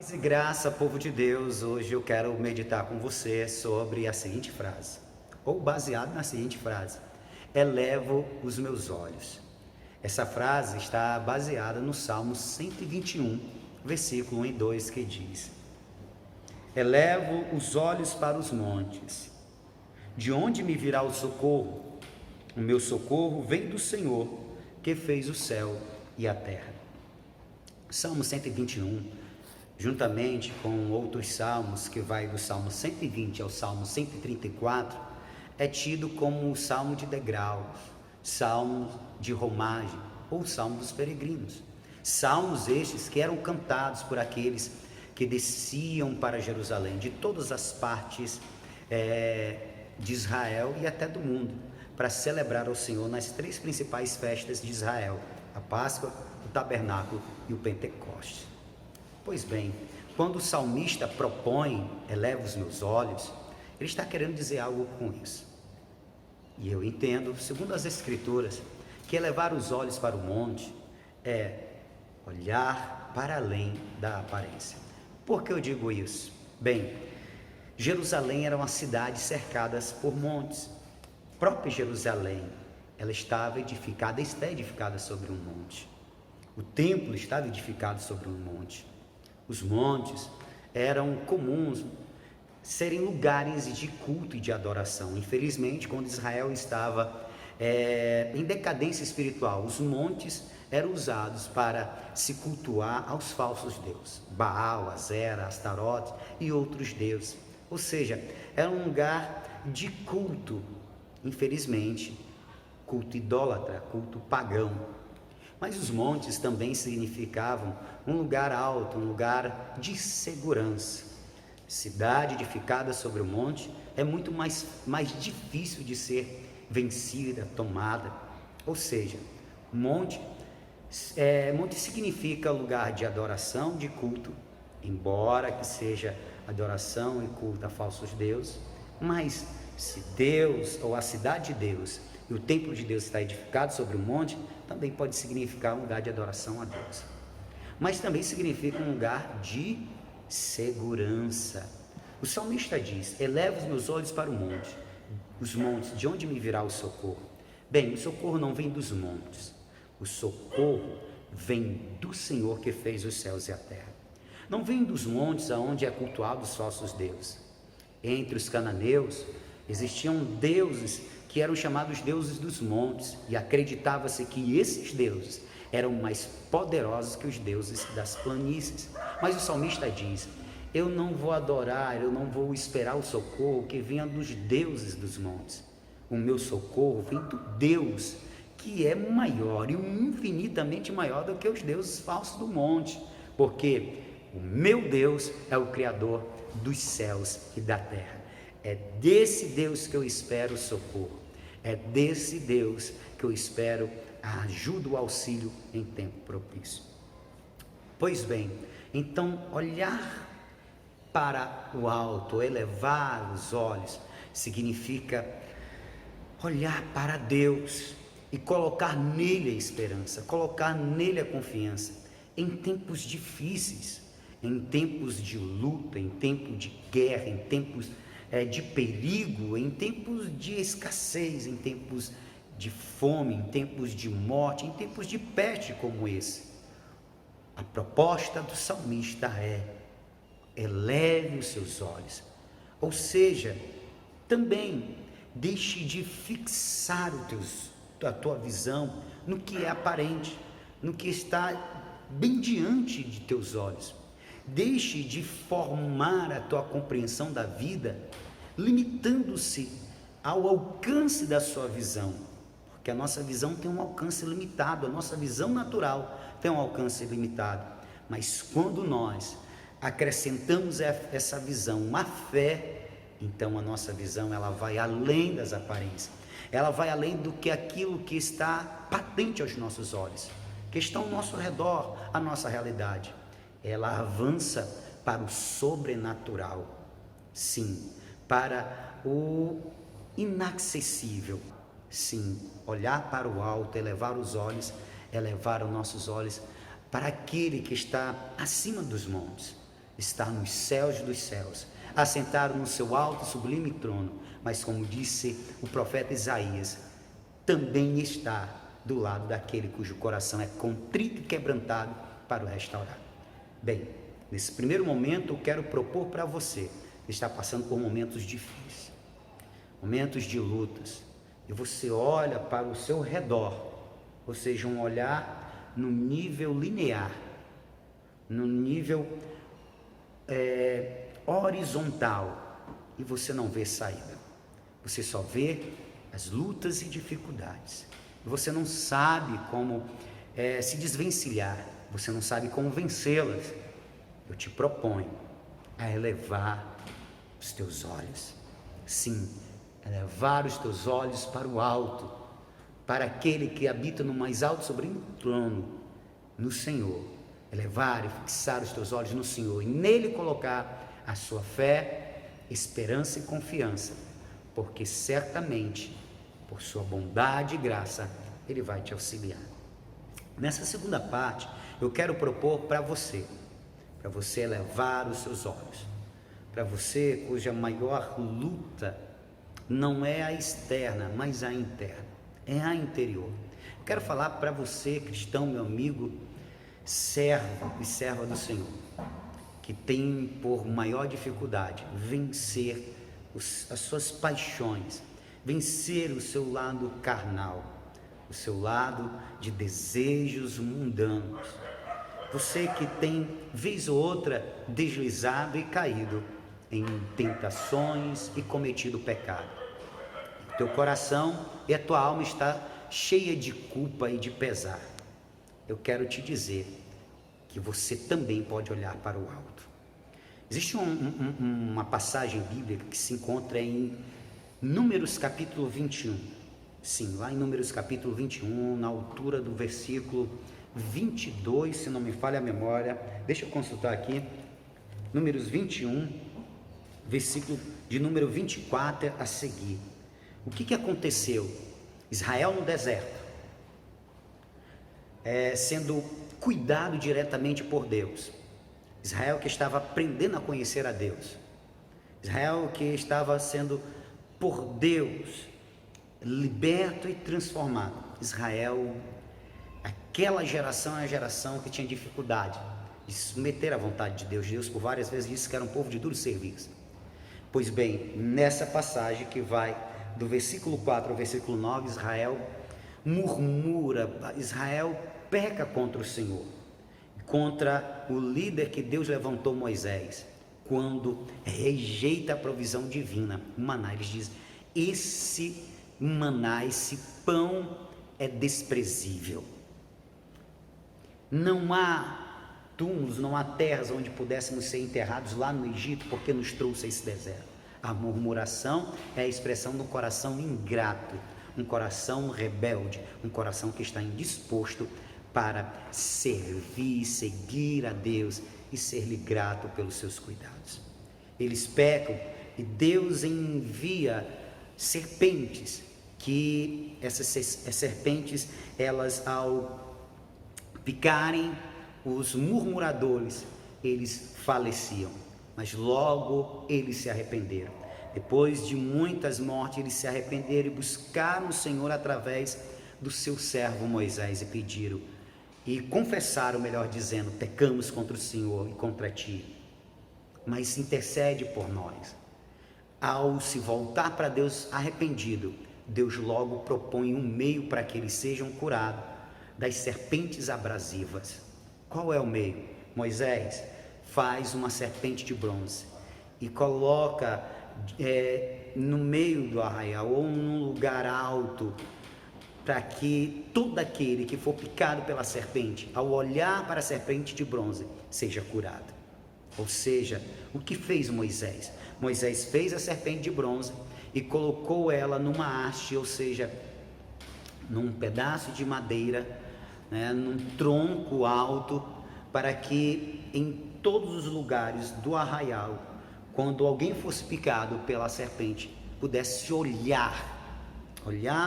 Paz e graça, povo de Deus, hoje eu quero meditar com você sobre a seguinte frase, ou baseado na seguinte frase: elevo os meus olhos. Essa frase está baseada no Salmo 121, versículo 1 e 2, que diz: elevo os olhos para os montes, de onde me virá o socorro? O meu socorro vem do Senhor, que fez o céu e a terra. Salmo 121, juntamente com outros salmos, que vai do Salmo 120 ao Salmo 134, é tido como o Salmo de degraus, Salmo de romagem ou Salmo dos peregrinos. Salmos estes que eram cantados por aqueles que desciam para Jerusalém, de todas as partes de Israel e até do mundo, para celebrar ao Senhor nas três principais festas de Israel: a Páscoa, o Tabernáculo e o Pentecostes. Pois bem, quando o salmista propõe eleva os meus olhos, ele está querendo dizer algo com isso. E eu entendo, segundo as Escrituras, que elevar os olhos para o monte é olhar para além da aparência. Por que eu digo isso? Bem, Jerusalém era uma cidade cercada por montes. A própria Jerusalém, ela estava edificada, está edificada sobre um monte. O templo estava edificado sobre um monte. Os montes eram comuns serem lugares de culto e de adoração. Infelizmente, quando Israel estava em decadência espiritual, os montes eram usados para se cultuar aos falsos deuses, Baal, Azera, Astarote e outros deuses. Ou seja, era um lugar de culto, infelizmente, culto idólatra, culto pagão. Mas os montes também significavam um lugar alto, um lugar de segurança. Cidade edificada sobre o monte é muito mais difícil de ser vencida, tomada. Ou seja, monte significa lugar de adoração, de culto, embora que seja adoração e culto a falsos deuses. Mas se Deus ou a cidade de Deus e o templo de Deus está edificado sobre o monte, também pode significar um lugar de adoração a Deus, mas também significa um lugar de segurança. O salmista diz: eleva os meus olhos para o monte, os montes, de onde me virá o socorro? Bem, o socorro não vem dos montes, o socorro vem do Senhor que fez os céus e a terra. Não vem dos montes aonde é cultuado os falsos deuses. Entre os cananeus existiam deuses que eram chamados deuses dos montes, e acreditava-se que esses deuses eram mais poderosos que os deuses das planícies. Mas o salmista diz: eu não vou adorar, eu não vou esperar o socorro que venha dos deuses dos montes. O meu socorro vem do Deus que é maior e infinitamente maior do que os deuses falsos do monte, porque o meu Deus é o Criador dos céus e da terra. É desse Deus que eu espero o socorro, é desse Deus que eu espero a ajuda, o auxílio em tempo propício. Pois bem, então olhar para o alto, elevar os olhos, significa olhar para Deus e colocar nele a esperança, colocar nele a confiança, em tempos difíceis, em tempos de luta, em tempos de guerra, em tempos de perigo, em tempos de escassez, em tempos de fome, em tempos de morte, em tempos de peste como esse. A proposta do salmista é: eleve os seus olhos, ou seja, também deixe de fixar a tua visão no que é aparente, no que está bem diante de teus olhos. Deixe de formar a tua compreensão da vida limitando-se ao alcance da sua visão, porque a nossa visão tem um alcance limitado, a nossa visão natural tem um alcance limitado. Mas quando nós acrescentamos essa visão, uma fé, então a nossa visão ela vai além das aparências, ela vai além do que aquilo que está patente aos nossos olhos, que está ao nosso redor, a nossa realidade. Ela avança para o sobrenatural, sim, para o inacessível, sim, olhar para o alto, elevar os olhos, elevar os nossos olhos para aquele que está acima dos montes, está nos céus dos céus, assentado no seu alto e sublime trono, mas como disse o profeta Isaías, também está do lado daquele cujo coração é contrito e quebrantado para o restaurar. Bem, nesse primeiro momento eu quero propor para você que está passando por momentos difíceis, momentos de lutas, e você olha para o seu redor, ou seja, um olhar no nível linear, no nível horizontal, e você não vê saída, você só vê as lutas e dificuldades, e você não sabe como se desvencilhar, você não sabe como vencê-las. Eu te proponho a elevar os teus olhos, sim, elevar os teus olhos para o alto, para aquele que habita no mais alto sublime trono, no Senhor, elevar e fixar os teus olhos no Senhor, e nele colocar a sua fé, esperança e confiança, porque certamente, por sua bondade e graça, Ele vai te auxiliar. Nessa segunda parte, eu quero propor para você elevar os seus olhos, para você cuja maior luta não é a externa, mas a interna, é a interior. Eu quero falar para você, cristão, meu amigo, servo e serva do Senhor, que tem por maior dificuldade vencer as suas paixões, vencer o seu lado carnal, o seu lado de desejos mundanos. Você que tem, vez ou outra, deslizado e caído em tentações e cometido pecado. Teu coração e a tua alma está cheia de culpa e de pesar. Eu quero te dizer que você também pode olhar para o alto. Existe uma passagem bíblica que se encontra em Números capítulo 21. Sim, lá em Números capítulo 21, na altura do versículo 22, se não me falha a memória. Deixa eu consultar aqui. Números 21, versículo de número 24 a seguir. O que aconteceu? Israel no deserto, sendo cuidado diretamente por Deus. Israel que estava aprendendo a conhecer a Deus. Israel que estava sendo por Deus liberto e transformado. Israel, aquela geração é a geração que tinha dificuldade de se submeter à vontade de Deus. Deus por várias vezes disse que era um povo de duro serviço. Pois bem, nessa passagem que vai do versículo 4 ao versículo 9, Israel murmura, Israel peca contra o Senhor, contra o líder que Deus levantou, Moisés, quando rejeita a provisão divina, o maná. Eles dizem, esse maná, esse pão é desprezível. Não há túmulos, não há terras onde pudéssemos ser enterrados lá no Egito, porque nos trouxe esse deserto. A murmuração é a expressão do coração ingrato, um coração rebelde, um coração que está indisposto para servir, seguir a Deus e ser-lhe grato pelos seus cuidados. Eles pecam e Deus envia serpentes, que essas serpentes, elas ao picarem os murmuradores, eles faleciam, mas logo eles se arrependeram. Depois de muitas mortes, eles se arrependeram e buscaram o Senhor através do seu servo Moisés e pediram, e confessaram, melhor dizendo, pecamos contra o Senhor e contra ti, mas intercede por nós. Ao se voltar para Deus arrependido, Deus logo propõe um meio para que eles sejam curados das serpentes abrasivas. Qual é o meio? Moisés faz uma serpente de bronze e coloca no meio do arraial ou num lugar alto, para que todo aquele que for picado pela serpente, ao olhar para a serpente de bronze, seja curado. Ou seja, o que fez Moisés? Moisés fez a serpente de bronze e colocou ela numa haste, ou seja, num pedaço de madeira, num tronco alto, para que em todos os lugares do arraial, quando alguém fosse picado pela serpente, pudesse olhar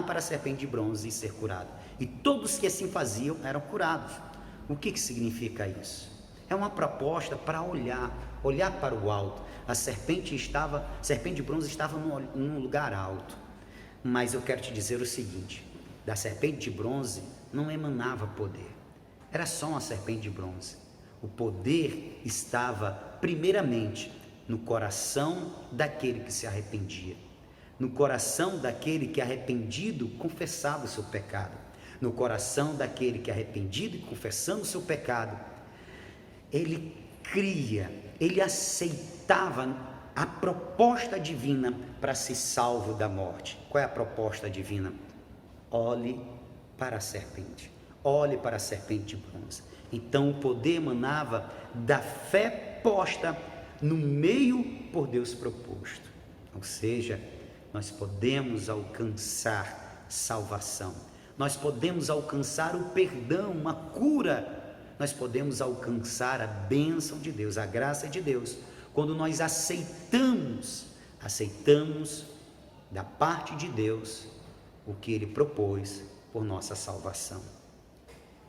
para a serpente de bronze e ser curado. E todos que assim faziam eram curados. O que significa isso? É uma proposta para olhar para o alto. A serpente de bronze estava num lugar alto. Mas eu quero te dizer o seguinte: da serpente de bronze não emanava poder. Era só uma serpente de bronze. O poder estava primeiramente no coração daquele que se arrependia, no coração daquele que arrependido confessava o seu pecado, no coração daquele que arrependido e confessando o seu pecado, ele cria, ele aceitava a proposta divina para ser salvo da morte. Qual é a proposta divina? Olhe para a serpente, olhe para a serpente de bronze. Então o poder emanava da fé posta no meio por Deus proposto. Ou seja, nós podemos alcançar salvação, nós podemos alcançar o perdão, uma cura, nós podemos alcançar a bênção de Deus, a graça de Deus, quando nós aceitamos da parte de Deus o que Ele propôs por nossa salvação.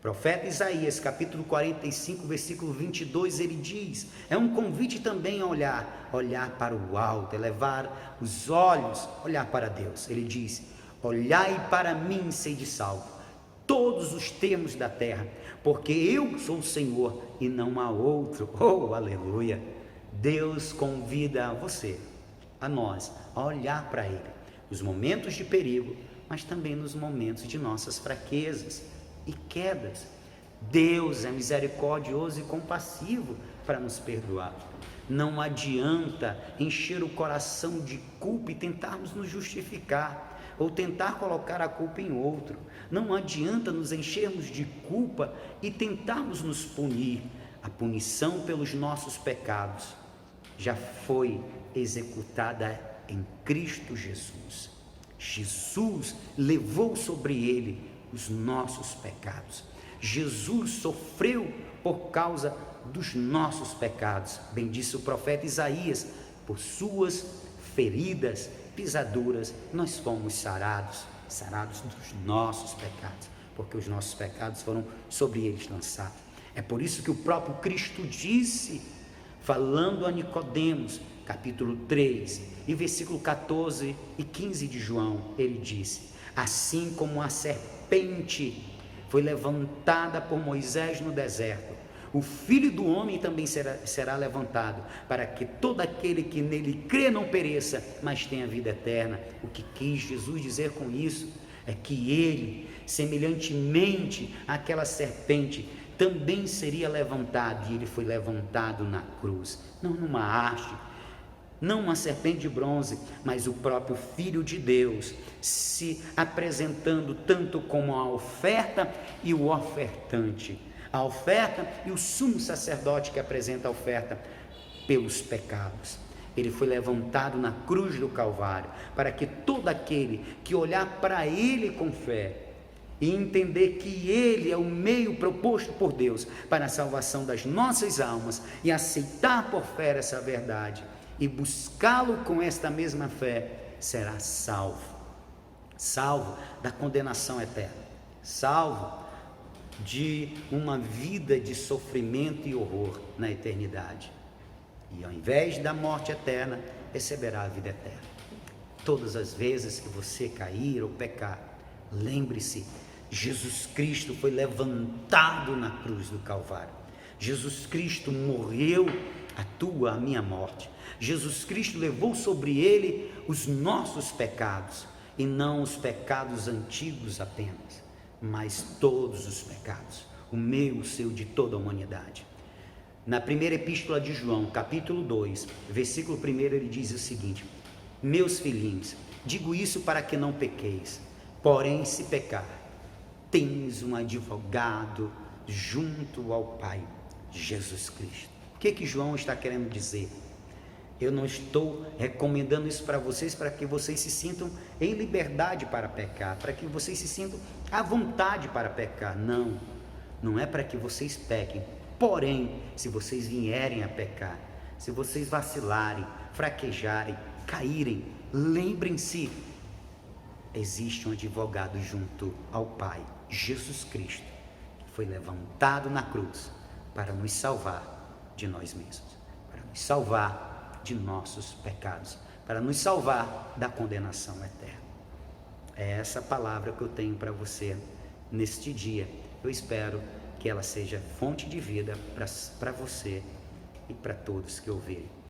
Profeta Isaías, capítulo 45, versículo 22, ele diz, é um convite também a olhar para o alto, elevar os olhos, olhar para Deus. Ele diz, olhai para mim e sede salvo, todos os termos da terra, porque eu sou o Senhor e não há outro. Oh, aleluia! Deus convida você, a nós, a olhar para Ele, nos momentos de perigo, mas também nos momentos de nossas fraquezas e quedas. Deus é misericordioso e compassivo para nos perdoar. Não adianta encher o coração de culpa e tentarmos nos justificar, ou tentar colocar a culpa em outro. Não adianta nos enchermos de culpa e tentarmos nos punir. A punição pelos nossos pecados já foi executada em Cristo Jesus. Jesus levou sobre ele os nossos pecados. Jesus sofreu por causa dos nossos pecados. Bem disse o profeta Isaías, por suas feridas, pisaduras, nós fomos sarados dos nossos pecados, porque os nossos pecados foram sobre eles lançados. É por isso que o próprio Cristo disse, falando a Nicodemos, capítulo 3, e versículo 14 e 15 de João, ele disse, assim como a serpente foi levantada por Moisés no deserto, o Filho do Homem também será levantado, para que todo aquele que nele crê não pereça, mas tenha vida eterna. O que quis Jesus dizer com isso é que ele, semelhantemente àquela serpente, também seria levantado, e ele foi levantado na cruz, não numa haste, não uma serpente de bronze, mas o próprio Filho de Deus, se apresentando tanto como a oferta e o ofertante, a oferta e o sumo sacerdote que apresenta a oferta pelos pecados. Ele foi levantado na cruz do Calvário, para que todo aquele que olhar para ele com fé, e entender que Ele é o meio proposto por Deus para a salvação das nossas almas, e aceitar por fé essa verdade, e buscá-lo com esta mesma fé, será salvo da condenação eterna, salvo de uma vida de sofrimento e horror na eternidade, e ao invés da morte eterna, receberá a vida eterna. Todas as vezes que você cair ou pecar, lembre-se, Jesus Cristo foi levantado na cruz do Calvário. Jesus Cristo morreu a minha morte. Jesus Cristo levou sobre ele os nossos pecados, e não os pecados antigos apenas, mas todos os pecados, o meu, o seu, de toda a humanidade. Na primeira epístola de João, capítulo 2, versículo 1, ele diz o seguinte: meus filhinhos, digo isso para que não pequeis, porém se pecar, tens um advogado junto ao Pai, Jesus Cristo. O que João está querendo dizer? Eu não estou recomendando isso para vocês, para que vocês se sintam em liberdade para pecar, para que vocês se sintam à vontade para pecar. Não é para que vocês pequem. Porém, se vocês vierem a pecar, se vocês vacilarem, fraquejarem, caírem, lembrem-se, existe um advogado junto ao Pai, Jesus Cristo, que foi levantado na cruz para nos salvar de nós mesmos, para nos salvar de nossos pecados, para nos salvar da condenação eterna. É essa palavra que eu tenho para você neste dia. Eu espero que ela seja fonte de vida para você e para todos que ouvirem.